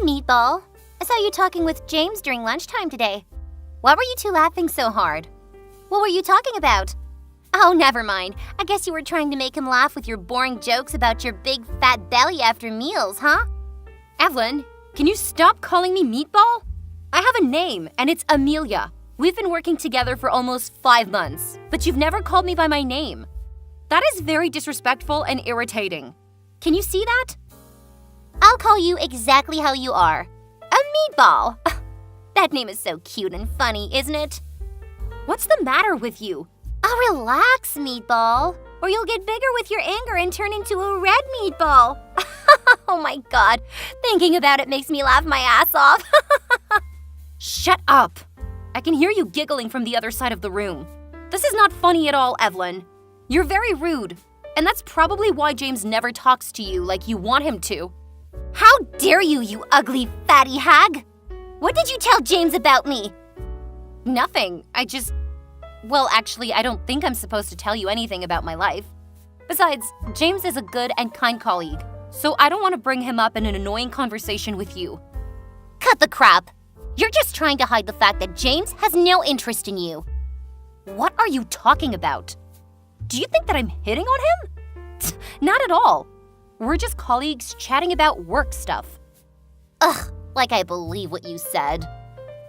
Meatball. I saw you talking with James during lunchtime today. Why were you two laughing so hard? What were you talking about? Oh, never mind. I guess you were trying to make him laugh with your boring jokes about your big fat belly after meals, huh? Evelyn, can you stop calling me Meatball? I have a name, and it's Amelia. We've been working together for almost 5 months, but you've never called me by my name. That is very disrespectful and irritating. Can you see that? I'll call you exactly how you are. A Meatball. That name is so cute and funny, isn't it? What's the matter with you? Oh, relax, Meatball, or you'll get bigger with your anger and turn into a red meatball. Oh my God, thinking about it makes me laugh my ass off. Shut up! I can hear you giggling from the other side of the room. This is not funny at all, Evelyn. You're very rude, and that's probably why James never talks to you like you want him to. How dare you, you ugly fatty hag! What did you tell James about me? Nothing. Well, actually, I don't think I'm supposed to tell you anything about my life. Besides, James is a good and kind colleague, so I don't want to bring him up in an annoying conversation with you. Cut the crap! You're just trying to hide the fact that James has no interest in you. What are you talking about? Do you think that I'm hitting on him? Not at all. We're just colleagues chatting about work stuff. Ugh, like I believe what you said.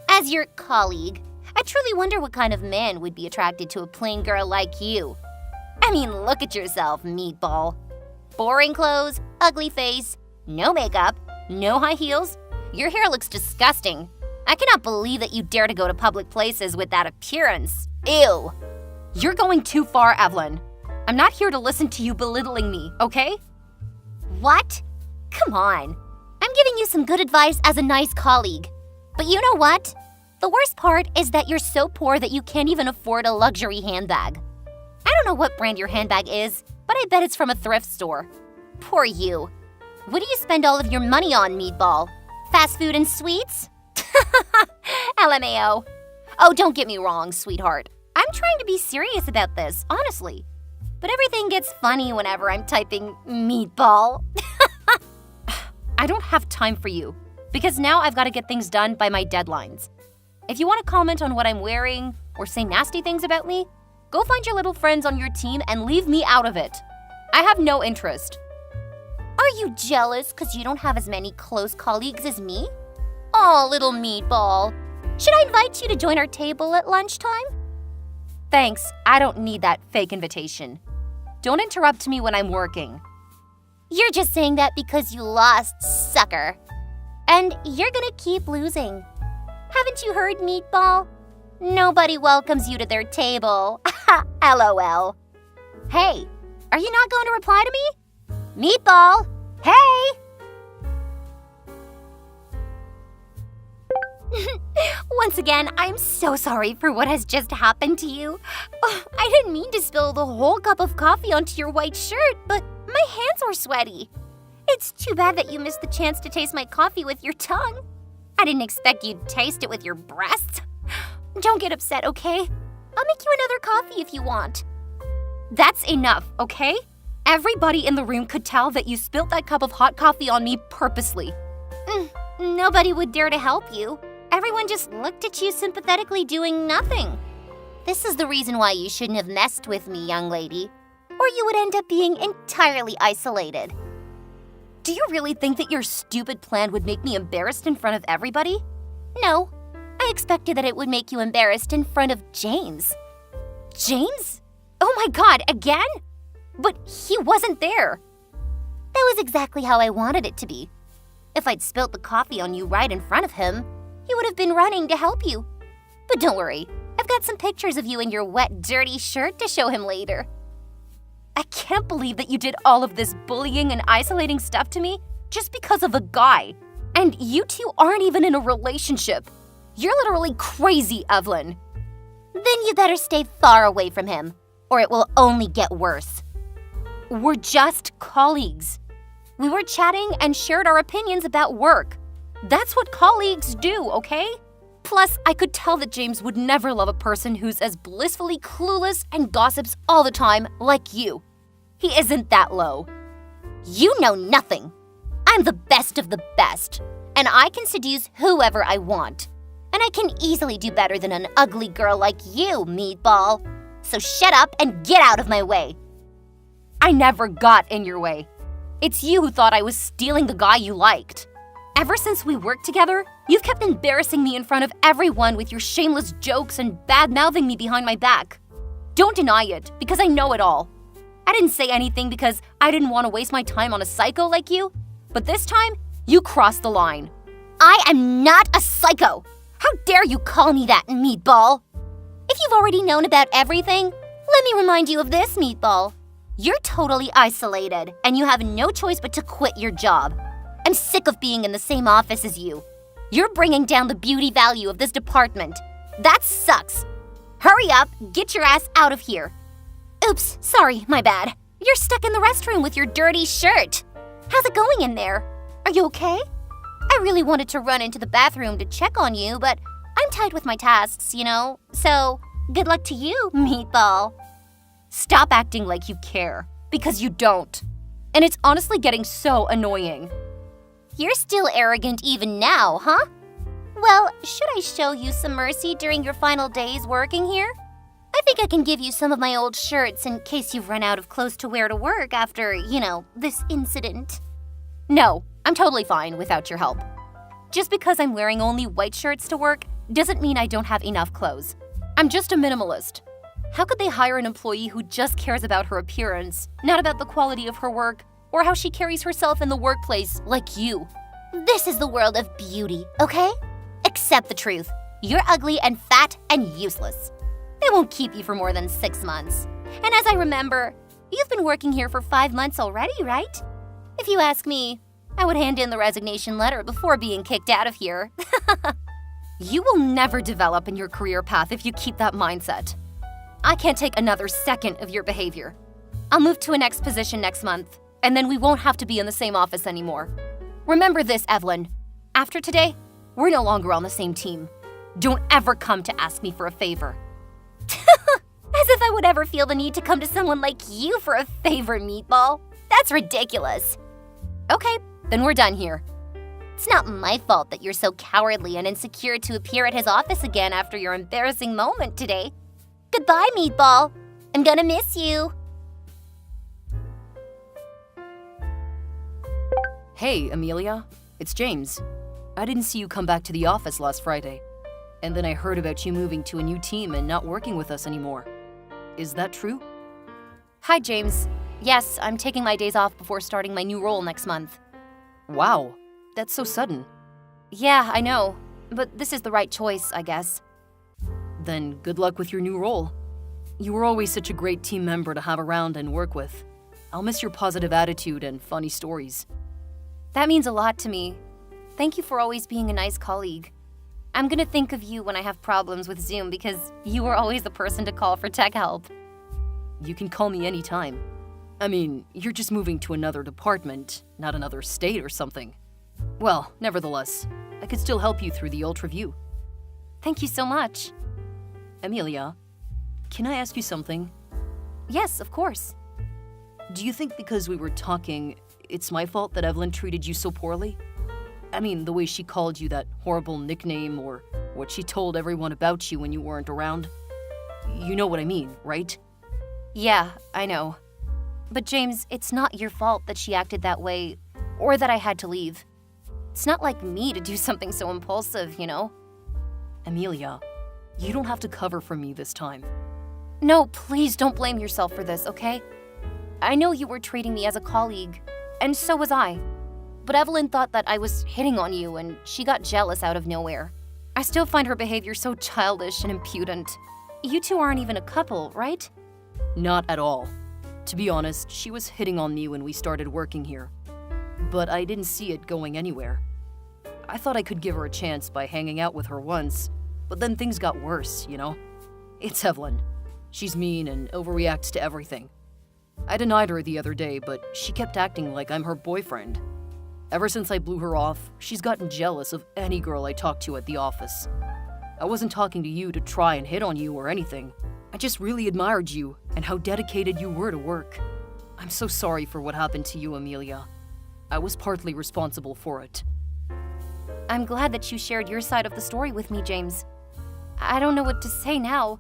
As your colleague, I truly wonder what kind of man would be attracted to a plain girl like you. I mean, look at yourself, Meatball. Boring clothes, ugly face, no makeup, no high heels. Your hair looks disgusting. I cannot believe that you dare to go to public places with that appearance. Ew. You're going too far, Evelyn. I'm not here to listen to you belittling me, okay? What? Come on. I'm giving you some good advice as a nice colleague. But you know what? The worst part is that you're so poor that you can't even afford a luxury handbag. I don't know what brand your handbag is, but I bet it's from a thrift store. Poor you. What do you spend all of your money on, Meatball? Fast food and sweets? LMAO. Oh, don't get me wrong, sweetheart. I'm trying to be serious about this, honestly. But everything gets funny whenever I'm typing Meatball. I don't have time for you, because now I've got to get things done by my deadlines. If you want to comment on what I'm wearing or say nasty things about me, go find your little friends on your team and leave me out of it. I have no interest. Are you jealous because you don't have as many close colleagues as me? Aw, little Meatball. Should I invite you to join our table at lunchtime? Thanks, I don't need that fake invitation. Don't interrupt me when I'm working. You're just saying that because you lost, sucker. And you're gonna keep losing. Haven't you heard, Meatball? Nobody welcomes you to their table. LOL. Hey, are you not going to reply to me? Meatball, hey! Once again, I'm so sorry for what has just happened to you. Oh, I didn't mean to spill the whole cup of coffee onto your white shirt, but my hands were sweaty. It's too bad that you missed the chance to taste my coffee with your tongue. I didn't expect you'd taste it with your breasts. Don't get upset, okay? I'll make you another coffee if you want. That's enough, okay? Everybody in the room could tell that you spilt that cup of hot coffee on me purposely. Nobody would dare to help you. Everyone just looked at you sympathetically doing nothing. This is the reason why you shouldn't have messed with me, young lady. Or you would end up being entirely isolated. Do you really think that your stupid plan would make me embarrassed in front of everybody? No. I expected that it would make you embarrassed in front of James. James? Oh my God, again? But he wasn't there. That was exactly how I wanted it to be. If I'd spilt the coffee on you right in front of him, he would have been running to help you. But don't worry, I've got some pictures of you in your wet, dirty shirt to show him later. I can't believe that you did all of this bullying and isolating stuff to me just because of a guy. And you two aren't even in a relationship. You're literally crazy, Evelyn. Then you better stay far away from him, or it will only get worse. We're just colleagues. We were chatting and shared our opinions about work. That's what colleagues do, okay? Plus, I could tell that James would never love a person who's as blissfully clueless and gossips all the time like you. He isn't that low. You know nothing. I'm the best of the best, and and I can seduce whoever I want. And I can easily do better than an ugly girl like you, Meatball. So shut up and get out of my way. I never got in your way. It's you who thought I was stealing the guy you liked. Ever since we worked together, you've kept embarrassing me in front of everyone with your shameless jokes and bad-mouthing me behind my back. Don't deny it, because I know it all. I didn't say anything because I didn't want to waste my time on a psycho like you, but this time, you crossed the line. I am not a psycho. How dare you call me that, Meatball? If you've already known about everything, let me remind you of this, Meatball. You're totally isolated, and you have no choice but to quit your job. I'm sick of being in the same office as you. You're bringing down the beauty value of this department. That sucks. Hurry up, get your ass out of here. Oops, sorry, my bad. You're stuck in the restroom with your dirty shirt. How's it going in there? Are you okay? I really wanted to run into the bathroom to check on you, but I'm tied with my tasks, you know? So, good luck to you, Meatball. Stop acting like you care, because you don't. And it's honestly getting so annoying. You're still arrogant even now, huh? Well, should I show you some mercy during your final days working here? I think I can give you some of my old shirts in case you've run out of clothes to wear to work after, this incident. No, I'm totally fine without your help. Just because I'm wearing only white shirts to work doesn't mean I don't have enough clothes. I'm just a minimalist. How could they hire an employee who just cares about her appearance, not about the quality of her work, or how she carries herself in the workplace like you? This is the world of beauty, okay? Accept the truth. You're ugly and fat and useless. They won't keep you for more than 6 months. And as I remember, you've been working here for 5 months already, right? If you ask me, I would hand in the resignation letter before being kicked out of here. You will never develop in your career path if you keep that mindset. I can't take another second of your behavior. I'll move to a next position next month, and then we won't have to be in the same office anymore. Remember this, Evelyn. After today, we're no longer on the same team. Don't ever come to ask me for a favor. As if I would ever feel the need to come to someone like you for a favor, Meatball. That's ridiculous. Okay, then we're done here. It's not my fault that you're so cowardly and insecure to appear at his office again after your embarrassing moment today. Goodbye, Meatball. I'm gonna miss you. Hey, Amelia. It's James. I didn't see you come back to the office last Friday. And then I heard about you moving to a new team and not working with us anymore. Is that true? Hi, James. Yes, I'm taking my days off before starting my new role next month. Wow, that's so sudden. Yeah, I know. But this is the right choice, I guess. Then good luck with your new role. You were always such a great team member to have around and work with. I'll miss your positive attitude and funny stories. That means a lot to me. Thank you for always being a nice colleague. I'm gonna think of you when I have problems with Zoom because you were always the person to call for tech help. You can call me anytime. I mean, you're just moving to another department, not another state or something. Well, nevertheless, I could still help you through the Ultra View. Thank you so much. Amelia, can I ask you something? Yes, of course. Do you think because we were talking, it's my fault that Evelyn treated you so poorly? I mean, the way she called you that horrible nickname or what she told everyone about you when you weren't around. You know what I mean, right? Yeah, I know. But James, it's not your fault that she acted that way or that I had to leave. It's not like me to do something so impulsive, you know? Amelia, you don't have to cover for me this time. No, please don't blame yourself for this, okay? I know you were treating me as a colleague, and so was I. But Evelyn thought that I was hitting on you, and she got jealous out of nowhere. I still find her behavior so childish and impudent. You two aren't even a couple, right? Not at all. To be honest, she was hitting on me when we started working here. But I didn't see it going anywhere. I thought I could give her a chance by hanging out with her once, but then things got worse, you know? It's Evelyn. She's mean and overreacts to everything. I denied her the other day, but she kept acting like I'm her boyfriend. Ever since I blew her off, she's gotten jealous of any girl I talk to at the office. I wasn't talking to you to try and hit on you or anything. I just really admired you and how dedicated you were to work. I'm so sorry for what happened to you, Amelia. I was partly responsible for it. I'm glad that you shared your side of the story with me, James. I don't know what to say now,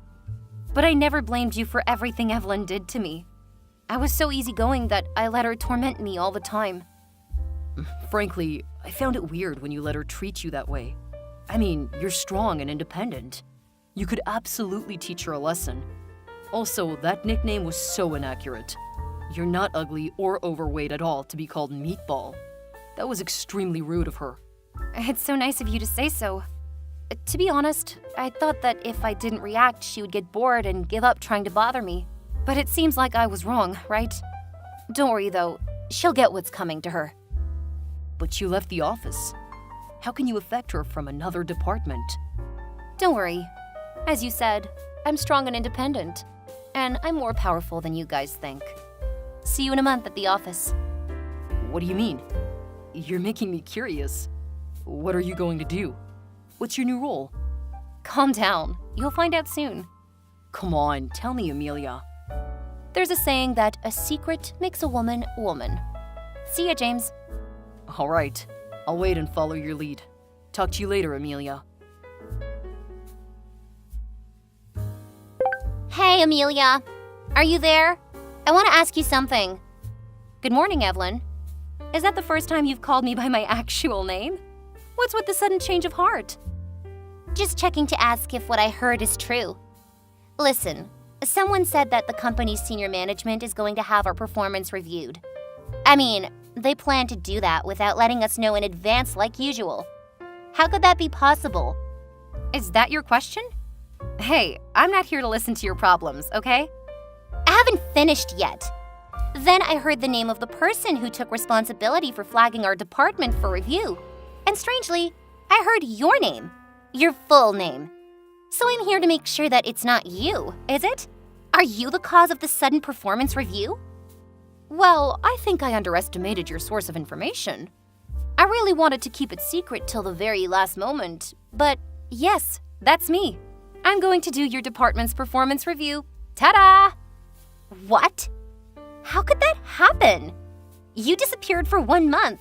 but I never blamed you for everything Evelyn did to me. I was so easygoing that I let her torment me all the time. Frankly, I found it weird when you let her treat you that way. I mean, you're strong and independent. You could absolutely teach her a lesson. Also, that nickname was so inaccurate. You're not ugly or overweight at all to be called Meatball. That was extremely rude of her. It's so nice of you to say so. To be honest, I thought that if I didn't react, she would get bored and give up trying to bother me. But it seems like I was wrong, right? Don't worry though, she'll get what's coming to her. But you left the office. How can you affect her from another department? Don't worry. As you said, I'm strong and independent. And I'm more powerful than you guys think. See you in a month at the office. What do you mean? You're making me curious. What are you going to do? What's your new role? Calm down. You'll find out soon. Come on, tell me, Amelia. There's a saying that a secret makes a woman woman. See ya, James. All right, I'll wait and follow your lead. Talk to you later, Amelia. Hey, Amelia. Are you there? I want to ask you something. Good morning, Evelyn. Is that the first time you've called me by my actual name? What's with the sudden change of heart? Just checking to ask if what I heard is true. Listen, someone said that the company's senior management is going to have our performance reviewed. I mean, they plan to do that without letting us know in advance like usual. How could that be possible? Is that your question? Hey, I'm not here to listen to your problems, okay? I haven't finished yet. Then I heard the name of the person who took responsibility for flagging our department for review. And strangely, I heard your name. Your full name. So I'm here to make sure that it's not you, is it? Are you the cause of the sudden performance review? Well, I think I underestimated your source of information. I really wanted to keep it secret till the very last moment, but yes, that's me. I'm going to do your department's performance review. Ta-da! What? How could that happen? You disappeared for 1 month,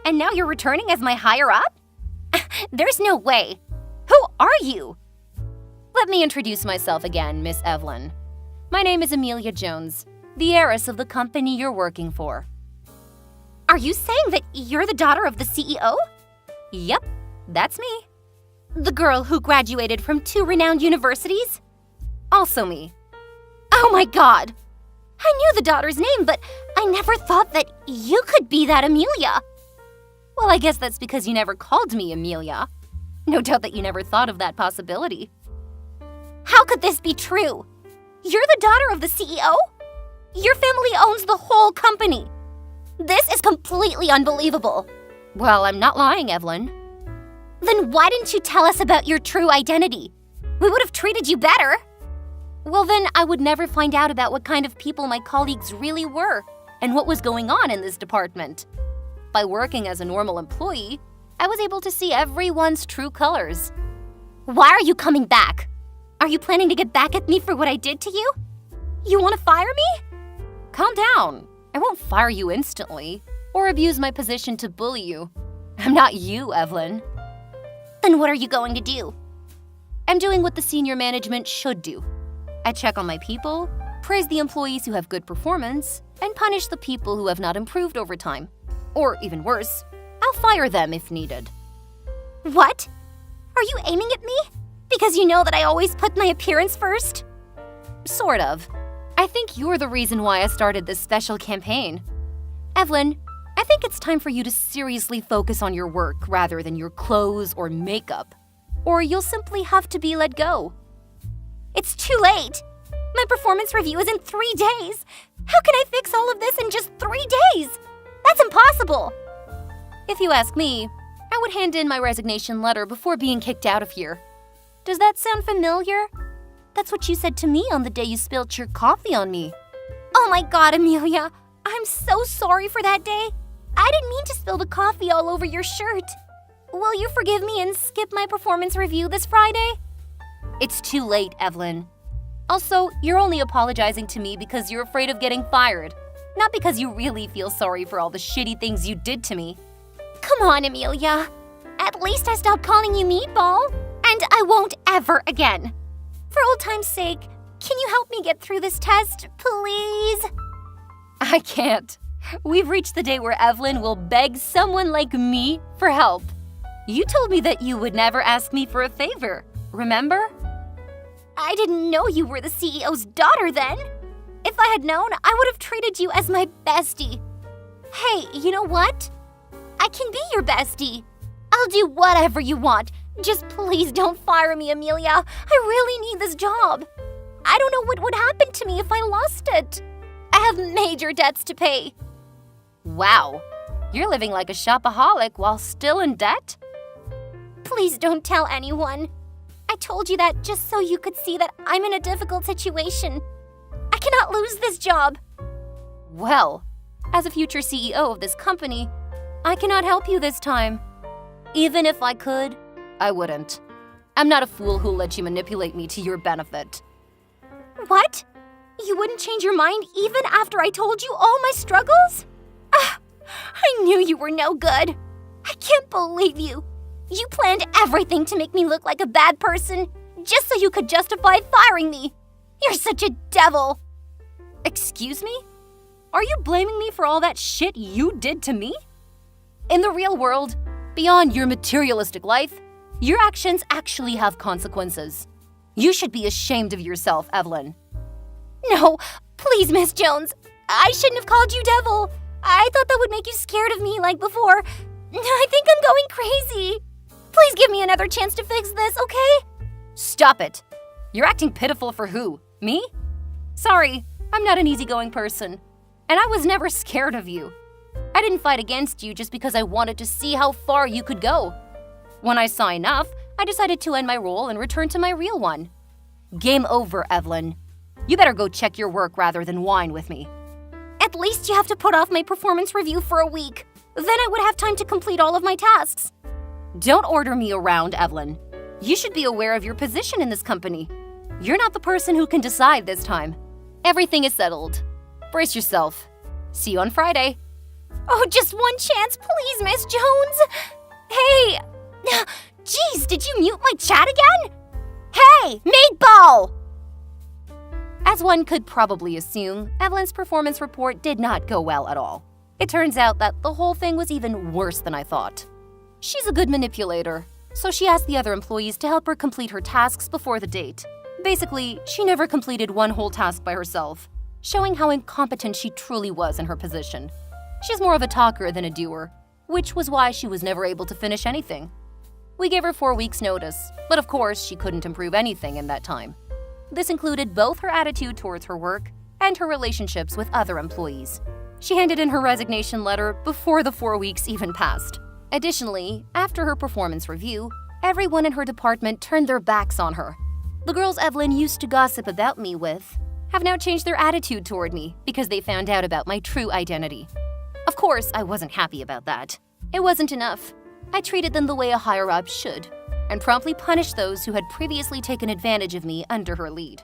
and now you're returning as my higher-up? There's no way. Who are you? Let me introduce myself again, Miss Evelyn. My name is Amelia Jones, the heiress of the company you're working for. Are you saying that you're the daughter of the CEO? Yep, that's me. The girl who graduated from 2 renowned universities? Also me. Oh my god! I knew the daughter's name, but I never thought that you could be that Amelia. Well, I guess that's because you never called me Amelia. No doubt that you never thought of that possibility. How could this be true? You're the daughter of the CEO? Your family owns the whole company. This is completely unbelievable. Well, I'm not lying, Evelyn. Then why didn't you tell us about your true identity? We would have treated you better. Well, then I would never find out about what kind of people my colleagues really were and what was going on in this department. By working as a normal employee, I was able to see everyone's true colors. Why are you coming back? Are you planning to get back at me for what I did to you? You want to fire me? Calm down. I won't fire you instantly or abuse my position to bully you. I'm not you, Evelyn. Then what are you going to do? I'm doing what the senior management should do. I check on my people, praise the employees who have good performance, and punish the people who have not improved over time. Or even worse, I'll fire them if needed. What? Are you aiming at me? Because you know that I always put my appearance first? Sort of. I think you're the reason why I started this special campaign. Evelyn, I think it's time for you to seriously focus on your work rather than your clothes or makeup. Or you'll simply have to be let go. It's too late. My performance review is in 3 days. How can I fix all of this in just 3 days? That's impossible. If you ask me, I would hand in my resignation letter before being kicked out of here. Does that sound familiar? That's what you said to me on the day you spilled your coffee on me. Oh my god, Amelia. I'm so sorry for that day. I didn't mean to spill the coffee all over your shirt. Will you forgive me and skip my performance review this Friday? It's too late, Evelyn. Also, you're only apologizing to me because you're afraid of getting fired, not because you really feel sorry for all the shitty things you did to me. Come on, Amelia. At At least I stopped calling you Meatball. And I won't ever again. For old time's sake, can you help me get through this test, please? I can't. We've reached the day where Evelyn will beg someone like me for help. You told me that you would never ask me for a favor, remember? I didn't know you were the CEO's daughter then. If I had known, I would have treated you as my bestie. Hey, you know what? I can be your bestie. I'll do whatever you want. Just please don't fire me, Amelia. I really need this job. I don't know what would happen to me if I lost it. I have major debts to pay. Wow, you're living like a shopaholic while still in debt? Please don't tell anyone. I told you that just so you could see that I'm in a difficult situation. I cannot lose this job. Well, as a future CEO of this company, I cannot help you this time. Even if I could, I wouldn't. I'm not a fool who'll let you manipulate me to your benefit. What? You wouldn't change your mind even after I told you all my struggles? I knew you were no good. I can't believe you. You planned everything to make me look like a bad person, just so you could justify firing me. You're such a devil. Excuse me? Are you blaming me for all that shit you did to me? In the real world, beyond your materialistic life, your actions actually have consequences. You should be ashamed of yourself, Evelyn. No, please, Miss Jones. I shouldn't have called you devil. I thought that would make you scared of me like before. I think I'm going crazy. Please give me another chance to fix this, okay? Stop it. You're acting pitiful for who? Me? Sorry, I'm not an easygoing person. And I was never scared of you. I didn't fight against you just because I wanted to see how far you could go. When I saw enough, I decided to end my role and return to my real one. Game over, Evelyn. You better go check your work rather than whine with me. At least you have to put off my performance review for a week. Then I would have time to complete all of my tasks. Don't order me around, Evelyn. You should be aware of your position in this company. You're not the person who can decide this time. Everything is settled. Brace yourself. See you on Friday. Oh, just one chance, please, Miss Jones. Hey! Jeez, did you mute my chat again? Hey, Meatball! As one could probably assume, Evelyn's performance report did not go well at all. It turns out that the whole thing was even worse than I thought. She's a good manipulator, so she asked the other employees to help her complete her tasks before the date. Basically, she never completed one whole task by herself, showing how incompetent she truly was in her position. She's more of a talker than a doer, which was why she was never able to finish anything. We gave her 4 weeks' notice, but of course she couldn't improve anything in that time. This included both her attitude towards her work and her relationships with other employees. She handed in her resignation letter before the 4 weeks even passed. Additionally, after her performance review, everyone in her department turned their backs on her. The girls Evelyn used to gossip about me with have now changed their attitude toward me because they found out about my true identity. Of course, I wasn't happy about that. It wasn't enough. I treated them the way a higher-up should, and promptly punished those who had previously taken advantage of me under her lead.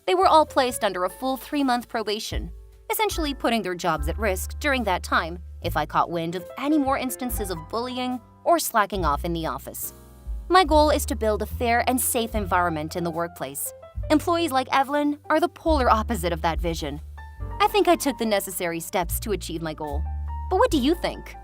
They were all placed under a full 3-month probation, essentially putting their jobs at risk during that time if I caught wind of any more instances of bullying or slacking off in the office. My goal is to build a fair and safe environment in the workplace. Employees like Evelyn are the polar opposite of that vision. I think I took the necessary steps to achieve my goal. But what do you think?